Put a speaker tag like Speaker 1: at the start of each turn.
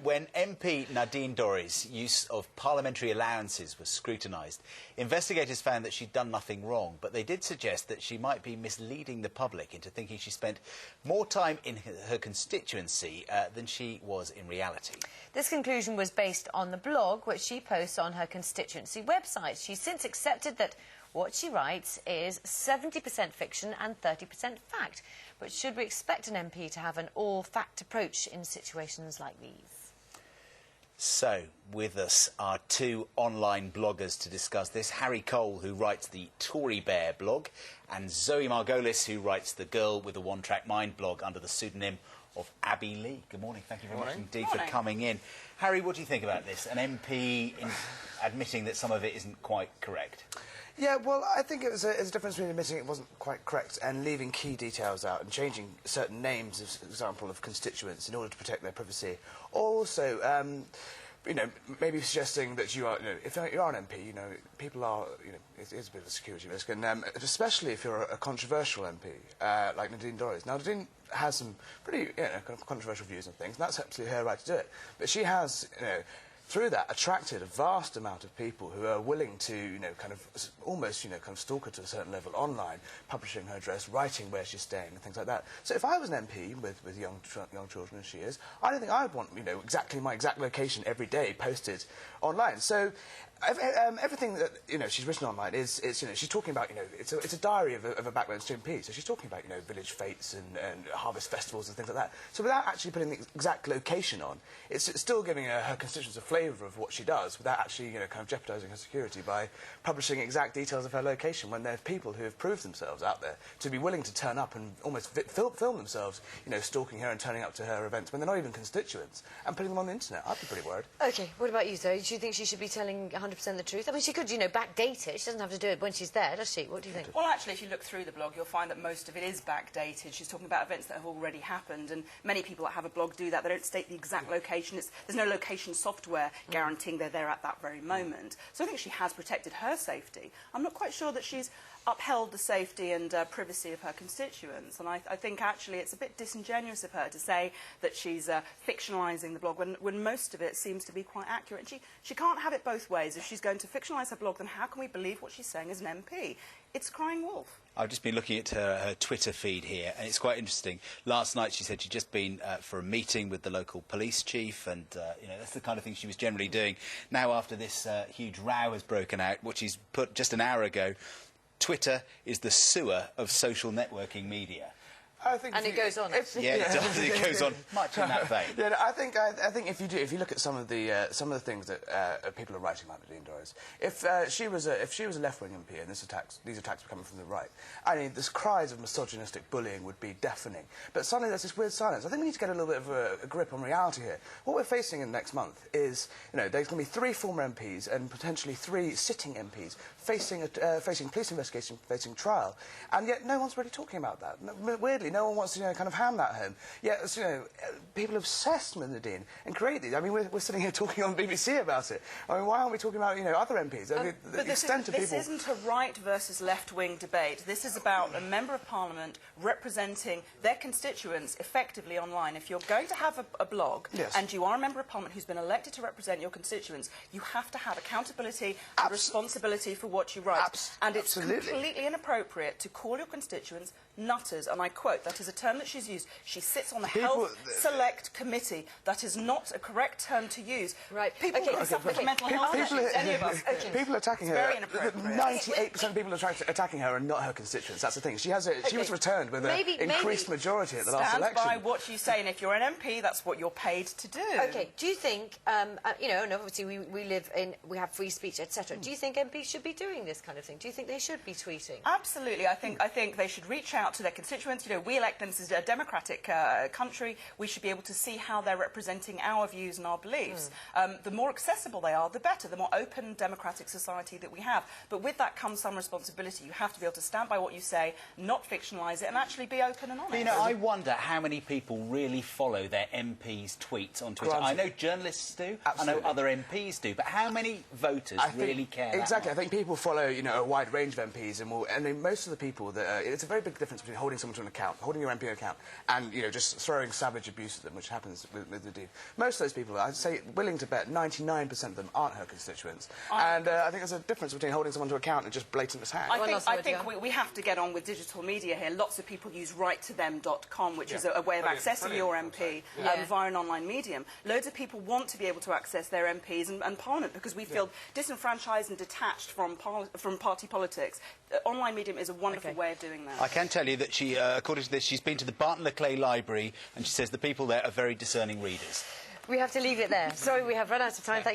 Speaker 1: When MP Nadine Dorries' use of parliamentary allowances was scrutinised, investigators found that she'd done nothing wrong, but they did suggest that she might be misleading the public into thinking she spent more time in her constituency than she was in reality.
Speaker 2: This conclusion was based on the blog which she posts on her constituency website. She's since accepted that what she writes is 70% fiction and 30% fact. But should we expect an MP to have an all-fact approach in situations like these?
Speaker 1: So, with us are two online bloggers to discuss this. Harry Cole, who writes the Tory Bear blog, and Zoe Margolis, who writes the Girl with a One-Track Mind blog under the pseudonym of Abby Lee. Good morning. Thank you very much indeed for coming in. Harry, what do you think about this? An MP admitting that some of it isn't quite correct?
Speaker 3: Yeah, well, I think it's a difference between admitting it wasn't quite correct and leaving key details out and changing certain names, for example, of constituents in order to protect their privacy. Also, you know, maybe suggesting that you are, you know, if you are an MP, you know, people are, you know, it is a bit of a security risk, and especially if you're a controversial MP, like Nadine Dorries. Now, Nadine has some pretty, you know, kind of controversial views and things, and that's absolutely her right to do it. But she has, you know, through that, attracted a vast amount of people who are willing to, you know, kind of almost, you know, kind of stalk her to a certain level online, publishing her address, writing where she's staying, and things like that. So if I was an MP with young children as she is, I don't think I'd want, you know, exactly my exact location every day posted online. So everything that, you know, she's written online is you know, she's talking about, you know, it's a diary of a backbench MP. So she's talking about, you know, village fetes and harvest festivals and things like that. So without actually putting the exact location on, it's still giving her constituents a flavour of what she does without actually, you know, kind of jeopardising her security by publishing exact details of her location when there are people who have proved themselves out there to be willing to turn up and almost film themselves, you know, stalking her and turning up to her events when they're not even constituents and putting them on the internet. I'd be pretty worried.
Speaker 2: OK, what about you, Zoe? Do you think she should be telling 100% the truth? I mean, she could, you know, backdate it. She doesn't have to do it when she's there, does she? What do you think?
Speaker 4: Well, actually, if you look through the blog, you'll find that most of it is backdated. She's talking about events that have already happened, and many people that have a blog do that. They don't state the exact location. There's no location software guaranteeing they're there at that very moment. So I think she has protected her safety. I'm not quite sure that she's upheld the safety and privacy of her constituents, and I think actually it's a bit disingenuous of her to say that she's fictionalising the blog when most of it seems to be quite accurate. And she can't have it both ways. If she's going to fictionalise her blog, then how can we believe what she's saying as an MP? It's crying wolf.
Speaker 1: I've just been looking at her Twitter feed here, and it's quite interesting. Last night she said she'd just been for a meeting with the local police chief, and you know, that's the kind of thing she was generally doing. Now, after this huge row has broken out, which she's put just an hour ago, Twitter is the sewer of social networking media.
Speaker 2: And it goes on.
Speaker 1: Yeah, it does. It goes on much in that vein.
Speaker 3: Yeah, I think if you look at some of the things that people are writing about Nadine Dorries, if she was a left-wing MP and these attacks were coming from the right, I mean, the cries of misogynistic bullying would be deafening. But suddenly there's this weird silence. I think we need to get a little bit of a grip on reality here. What we're facing in the next month is, you know, there's going to be 3 former MPs and potentially 3 sitting MPs facing police investigation, facing trial, and yet no one's really talking about that. Weirdly, no one wants to, you know, kind of ham that home. Yet, you know, people are obsessed with Nadine and create these. I mean, we're sitting here talking on BBC about it. I mean, why aren't we talking about, you know, other MPs? I mean, the extent of people...
Speaker 4: This isn't a right versus left-wing debate. This is about a Member of Parliament representing their constituents effectively online. If you're going to have a blog, and you are a Member of Parliament who's been elected to represent your constituents, you have to have accountability and responsibility for what you write. And it's completely inappropriate to call your constituents nutters, and I quote, that is a term that she's used. She sits on the Health Select Committee. That is not a correct term to use.
Speaker 2: Right.
Speaker 4: People suffer from mental health issues, any of us.
Speaker 3: People attacking her.
Speaker 4: Very inappropriate.
Speaker 3: 98% of people attacking her are not her constituents. That's the thing. She was returned with an increased majority at the last election.
Speaker 4: Stand by what you say, and if you're an MP, that's what you're paid to do.
Speaker 2: OK. Do you think, you know, and obviously we have free speech, etc. Do you think MPs should be doing this kind of thing? Do you think they should be tweeting?
Speaker 4: Absolutely. I think they should reach out to their constituents. You know, we elect them. This is a democratic country. We should be able to see how they're representing our views and our beliefs. The more accessible they are, the better. The more open, democratic society that we have. But with that comes some responsibility. You have to be able to stand by what you say, not fictionalise it, and actually be open and honest.
Speaker 1: But, you know, I wonder how many people really follow their MPs' tweets on Twitter. I know journalists do. Absolutely. I know other MPs do. But how many voters really care?
Speaker 3: Exactly. I think people follow, you know, a wide range of MPs, and I mean, most of the people that it's a very big difference between holding someone to an account, holding your MP account and, you know, just throwing savage abuse at them, which happens with Nadine. Most of those people, I'd say, willing to bet 99% of them aren't her constituents. And I think there's a difference between holding someone to account and just blatant mishaps.
Speaker 4: I think we have to get on with digital media here. Lots of people use writetothem.com, which is a way of accessing your MP via an online medium. Loads of people want to be able to access their MPs and Parliament because we feel disenfranchised and detached from party politics. Online medium is a wonderful way of doing that.
Speaker 1: I can tell you that she, according to this, she's been to the Barton le Clay Library and she says the people there are very discerning readers.
Speaker 2: We have to leave it there. Sorry, we have run out of time. Thank